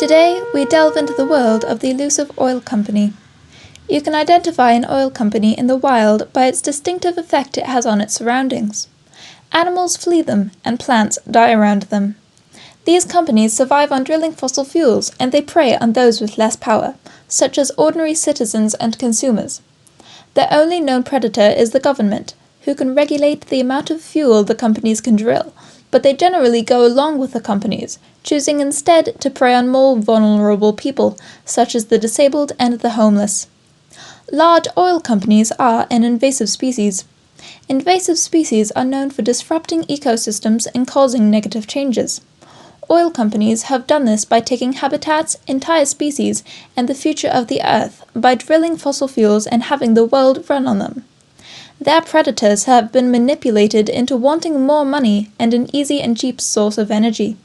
Today, we delve into the world of the elusive oil company. You can identify an oil company in the wild by its distinctive effect it has on its surroundings. Animals flee them, and plants die around them. These companies survive on drilling fossil fuels, and they prey on those with less power, such as ordinary citizens and consumers. Their only known predator is the government, who can regulate the amount of fuel the companies can drill, but they generally go along with the companies, choosing instead to prey on more vulnerable people, such as the disabled and the homeless. Large oil companies are an invasive species. Invasive species are known for disrupting ecosystems and causing negative changes. Oil companies have done this by taking habitats, entire species, and the future of the Earth by drilling fossil fuels and having the world run on them. Their predators have been manipulated into wanting more money and an easy and cheap source of energy.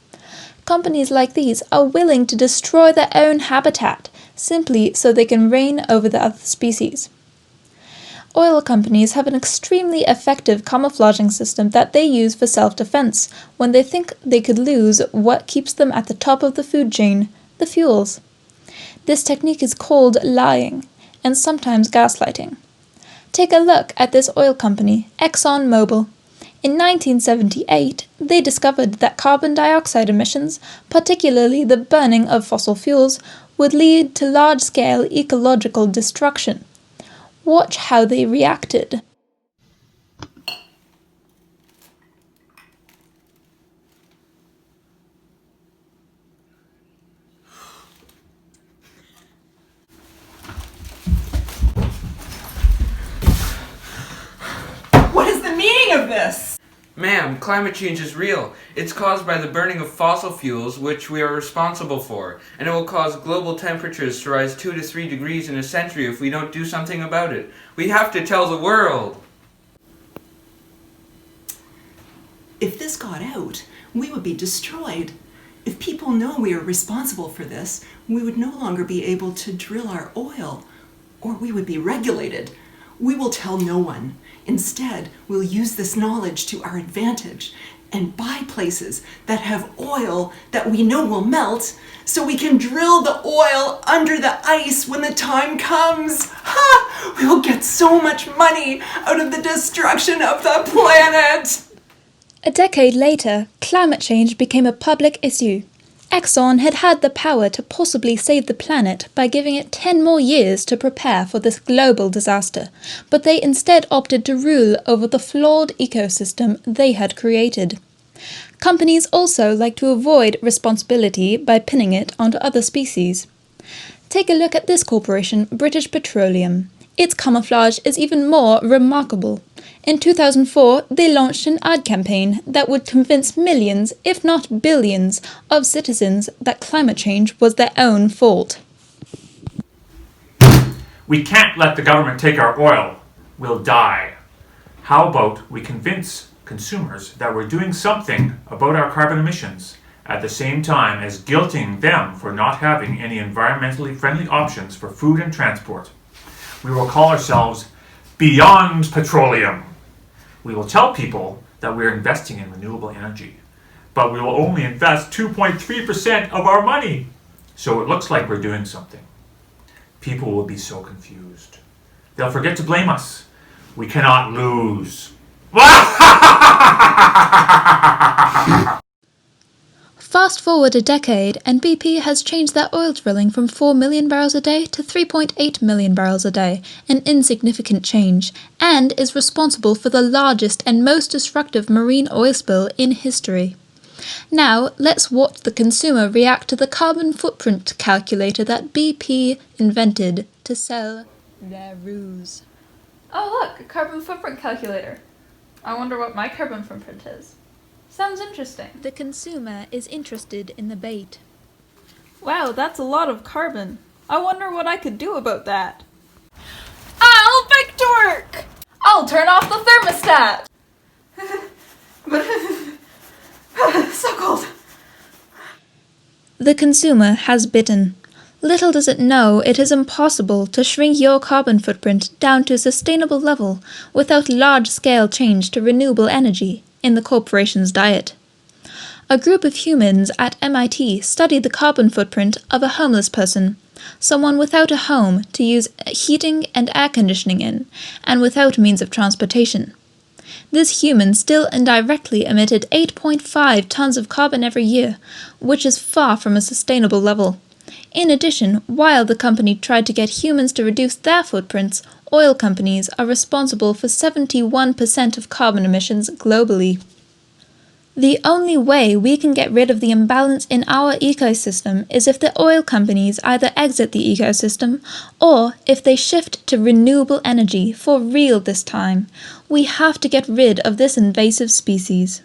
Companies like these are willing to destroy their own habitat, simply so they can reign over the other species. Oil companies have an extremely effective camouflaging system that they use for self-defense when they think they could lose what keeps them at the top of the food chain, the fuels. This technique is called lying, and sometimes gaslighting. Take a look at this oil company, ExxonMobil. In 1978, they discovered that carbon dioxide emissions, particularly the burning of fossil fuels, would lead to large-scale ecological destruction. Watch how they reacted. What is the meaning of this? Ma'am, climate change is real. It's caused by the burning of fossil fuels, which we are responsible for, and it will cause global temperatures to rise 2 to 3 degrees in a century if we don't do something about it. We have to tell the world. If this got out, we would be destroyed. If people know we are responsible for this, we would no longer be able to drill our oil, or we would be regulated. We will tell no one. Instead, we'll use this knowledge to our advantage and buy places that have oil that we know will melt so we can drill the oil under the ice when the time comes. Ha! We'll get so much money out of the destruction of the planet! A decade later, climate change became a public issue. Exxon had had the power to possibly save the planet by giving it 10 more years to prepare for this global disaster, but they instead opted to rule over the flawed ecosystem they had created. Companies also like to avoid responsibility by pinning it onto other species. Take a look at this corporation, British Petroleum. Its camouflage is even more remarkable. In 2004, they launched an ad campaign that would convince millions, if not billions, of citizens that climate change was their own fault. We can't let the government take our oil. We'll die. How about we convince consumers that we're doing something about our carbon emissions, at the same time as guilting them for not having any environmentally friendly options for food and transport. We will call ourselves Beyond Petroleum. We will tell people that we're investing in renewable energy, but we will only invest 2.3% of our money. So it looks like we're doing something. People will be so confused. They'll forget to blame us. We cannot lose. Fast forward a decade, and BP has changed their oil drilling from 4 million barrels a day to 3.8 million barrels a day, an insignificant change, and is responsible for the largest and most destructive marine oil spill in history. Now, let's watch the consumer react to the carbon footprint calculator that BP invented to sell their ruse. Oh look, a carbon footprint calculator. I wonder what my carbon footprint is. Sounds interesting. The consumer is interested in the bait. Wow, that's a lot of carbon. I wonder what I could do about that. I'll bike to work! I'll turn off the thermostat! So cold. The consumer has bitten. Little does it know it is impossible to shrink your carbon footprint down to a sustainable level without large-scale change to renewable energy in the corporation's diet. A group of humans at MIT studied the carbon footprint of a homeless person, someone without a home to use heating and air conditioning in, and without means of transportation. This human still indirectly emitted 8.5 tons of carbon every year, which is far from a sustainable level. In addition, while the company tried to get humans to reduce their footprints, oil companies are responsible for 71% of carbon emissions globally. The only way we can get rid of the imbalance in our ecosystem is if the oil companies either exit the ecosystem or if they shift to renewable energy for real this time. We have to get rid of this invasive species.